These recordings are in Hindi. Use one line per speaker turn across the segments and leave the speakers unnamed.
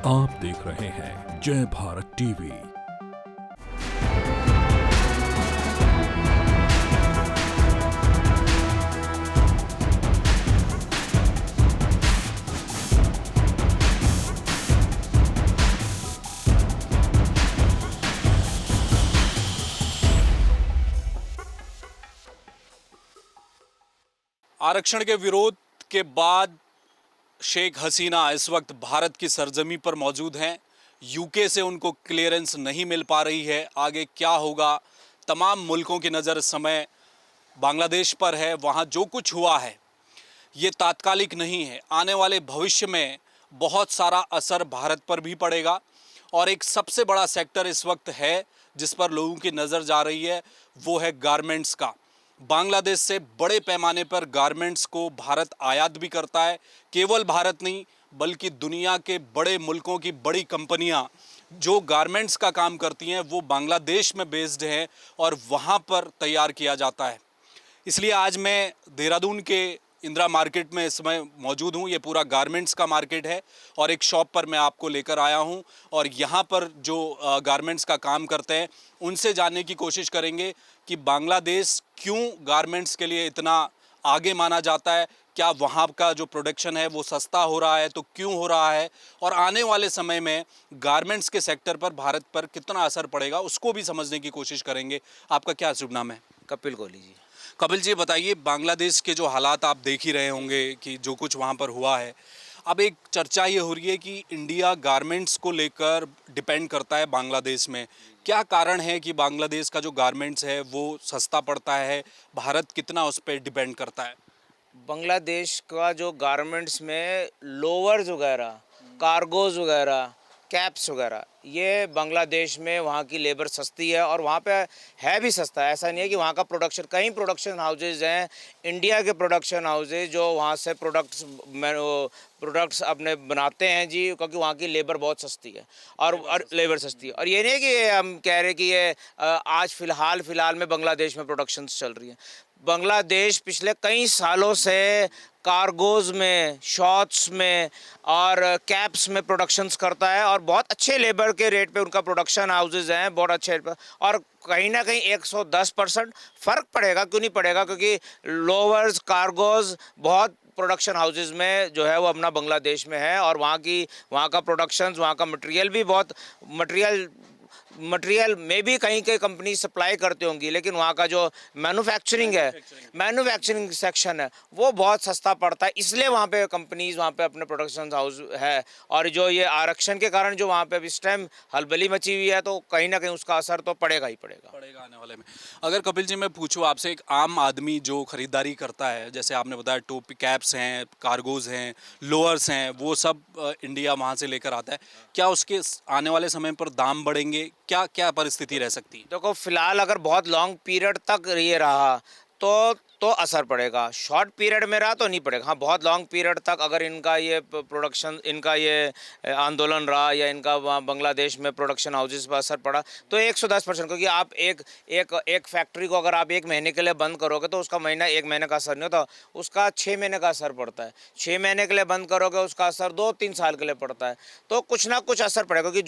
आप देख रहे हैं जय भारत टीवी।
आरक्षण के विरोध के बाद शेख हसीना इस वक्त भारत की सरजमी पर मौजूद हैं। यूके से उनको क्लियरेंस नहीं मिल पा रही है। आगे क्या होगा, तमाम मुल्कों की नज़र इस समय बांग्लादेश पर है। वहाँ जो कुछ हुआ है ये तात्कालिक नहीं है, आने वाले भविष्य में बहुत सारा असर भारत पर भी पड़ेगा। और एक सबसे बड़ा सेक्टर इस वक्त है जिस पर लोगों की नज़र जा रही है, वो है गारमेंट्स का। बांग्लादेश से बड़े पैमाने पर गारमेंट्स को भारत आयात भी करता है। केवल भारत नहीं बल्कि दुनिया के बड़े मुल्कों की बड़ी कंपनियां जो गारमेंट्स का काम करती हैं वो बांग्लादेश में बेस्ड हैं और वहां पर तैयार किया जाता है। इसलिए आज मैं देहरादून के इंदिरा मार्केट में इस समय मौजूद हूँ। ये पूरा गारमेंट्स का मार्केट है और एक शॉप पर मैं आपको लेकर आया हूँ और यहाँ पर जो गारमेंट्स का काम करते हैं उनसे जानने की कोशिश करेंगे कि बांग्लादेश क्यों गारमेंट्स के लिए इतना आगे माना जाता है। क्या वहाँ का जो प्रोडक्शन है वो सस्ता हो रहा है तो क्यों हो रहा है, और आने वाले समय में गारमेंट्स के सेक्टर पर भारत पर कितना असर पड़ेगा उसको भी समझने की कोशिश करेंगे। आपका क्या शुभ नाम है?
कपिल कोहली जी।
कपिल जी, बताइए, बांग्लादेश के जो हालात आप देख ही रहे होंगे कि जो कुछ वहाँ पर हुआ है। अब एक चर्चा ये हो रही है कि इंडिया गारमेंट्स को लेकर डिपेंड करता है बांग्लादेश में। क्या कारण है कि बांग्लादेश का जो गारमेंट्स है वो सस्ता पड़ता है, भारत कितना उस पर डिपेंड करता है?
बांग्लादेश का जो गारमेंट्स में लोअर्स वगैरह, कार्गोज वगैरह, कैप्स वगैरह, ये बांग्लादेश में वहाँ की लेबर सस्ती है और वहाँ पे है भी सस्ता है। ऐसा नहीं है कि वहाँ का प्रोडक्शन, कई प्रोडक्शन हाउसेज हैं इंडिया के प्रोडक्शन हाउसेज जो वहाँ से प्रोडक्ट्स अपने बनाते हैं जी, क्योंकि वहाँ की लेबर बहुत सस्ती है और लेबर सस्ती है। और ये नहीं कि हम कह रहे कि ये आज फ़िलहाल में बांग्लादेश में प्रोडक्शंस चल रही हैं। बांग्लादेश पिछले कई सालों से कार्गोज में, शॉर्ट्स में और कैप्स में प्रोडक्शंस करता है और बहुत अच्छे लेबर के रेट पे उनका प्रोडक्शन हाउसेज हैं, बहुत अच्छे। और कहीं ना कहीं 110% फ़र्क पड़ेगा, क्यों नहीं पड़ेगा, क्योंकि लोअर्स, कार्गोज बहुत प्रोडक्शन हाउसेज में जो है वो अपना बांग्लादेश में है और वहाँ का प्रोडक्शंस, वहाँ का मटेरियल भी बहुत मटेरियल में भी कहीं कहीं कंपनी सप्लाई करती होंगी, लेकिन वहाँ का जो मैन्युफैक्चरिंग सेक्शन है वो बहुत सस्ता पड़ता है। इसलिए वहाँ पे कंपनीज, वहाँ पे अपने प्रोडक्शन हाउस है। और जो ये आरक्षण के कारण जो वहाँ पे अब इस टाइम हलबली मची हुई है, तो कहीं ना कहीं उसका असर तो पड़ेगा ही पड़ेगा
आने वाले में। अगर कपिल जी मैं पूछूं आपसे, एक आम आदमी जो खरीदारी करता है, जैसे आपने बताया टोपी, कैप्स हैं, कार्गोज हैं, लोअर्स हैं, वो सब इंडिया वहाँ से लेकर आता है, क्या उसके आने वाले समय पर दाम बढ़ेंगे? क्या क्या परिस्थिति रह सकती है?
देखो, फिलहाल अगर बहुत लॉन्ग पीरियड तक ये रहा तो असर पड़ेगा। शॉर्ट पीरियड में रहा तो नहीं पड़ेगा। हाँ, बहुत लॉन्ग पीरियड तक अगर इनका ये प्रोडक्शन, इनका ये आंदोलन रहा या इनका वहाँ बांग्लादेश में प्रोडक्शन हाउसेस पर असर पड़ा तो 110%, क्योंकि आप एक फैक्ट्री को अगर आप 1 महीने के लिए बंद करोगे तो उसका 1 महीने का असर नहीं होता, उसका 6 महीने का असर पड़ता है। 6 महीने के लिए बंद करोगे उसका असर 2-3 साल के लिए पड़ता है। तो कुछ ना कुछ असर पड़ेगा, क्योंकि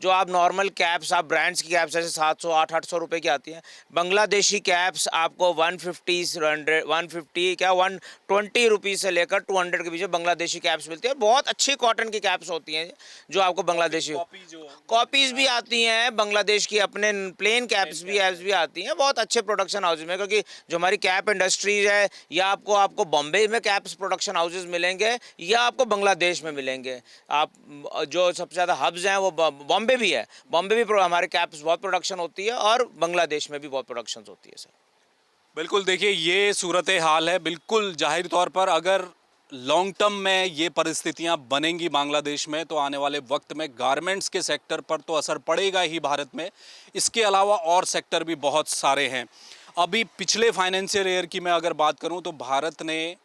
जो आप नॉर्मल कैप्स, आप ब्रांड्स की कैप्स जैसे 700-800 रुपये की आती हैं, बांग्लादेशी कैप्स आपको 120 रुपीज़ से लेकर 200 के बीच में बांग्लादेशी कैप्स मिलती है। बहुत अच्छी कॉटन की कैप्स होती हैं जो आपको बांग्लादेशी कॉपीज़ भी आती हैं, बांग्लादेश की अपने प्लेन कैप्स भी आती हैं बहुत अच्छे प्रोडक्शन हाउसेज में। क्योंकि जो हमारी कैप इंडस्ट्रीज है, या आपको बॉम्बे में कैप्स प्रोडक्शन हाउसेज मिलेंगे या आपको बांग्लादेश में मिलेंगे। आप जो सबसे ज़्यादा हब्स हैं वो बॉम्बे भी है। बॉम्बे भी हमारे कैप्स बहुत प्रोडक्शन होती है और बांग्लादेश में भी बहुत प्रोडक्शन होती है सर।
बिल्कुल, देखिए ये सूरत हाल है। बिल्कुल जाहिर तौर पर अगर लॉन्ग टर्म में ये परिस्थितियां बनेंगी बांग्लादेश में तो आने वाले वक्त में गारमेंट्स के सेक्टर पर तो असर पड़ेगा ही भारत में। इसके अलावा और सेक्टर भी बहुत सारे हैं। अभी पिछले फाइनेंशियल ईयर की मैं अगर बात करूं तो भारत ने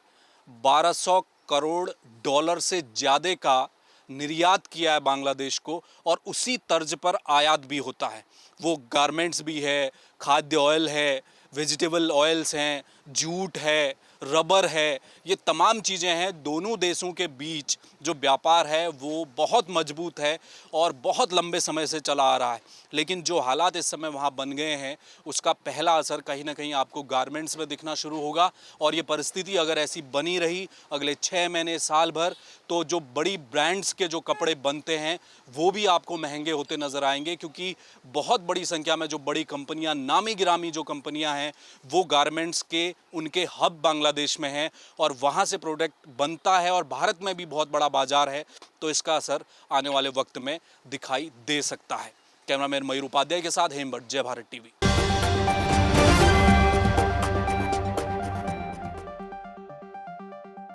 1200 करोड़ डॉलर से ज़्यादा का निर्यात किया है बांग्लादेश को, और उसी तर्ज पर आयात भी होता है। वो गारमेंट्स भी है, खाद्य ऑयल है, वेजिटेबल ऑयल्स हैं, जूट है, रबर है, ये तमाम चीज़ें हैं। दोनों देशों के बीच जो व्यापार है वो बहुत मजबूत है और बहुत लंबे समय से चला आ रहा है। लेकिन जो हालात इस समय वहाँ बन गए हैं उसका पहला असर कहीं ना कहीं आपको गारमेंट्स में दिखना शुरू होगा। और ये परिस्थिति अगर ऐसी बनी रही अगले 6 महीने साल भर, तो जो बड़ी ब्रांड्स के जो कपड़े बनते हैं वो भी आपको महंगे होते नज़र आएंगे, क्योंकि बहुत बड़ी संख्या में जो बड़ी कंपनियां, नामी गिरामी जो कंपनियां हैं, वो गारमेंट्स के उनके हब बांग्लादेश में हैं और वहां से प्रोडक्ट बनता है और भारत में भी बहुत बड़ा बाजार है। तो इसका असर आने वाले वक्त में दिखाई दे सकता है। कैमरामैन मयूर उपाध्याय के साथ हेम भट्ट, जय भारत टीवी।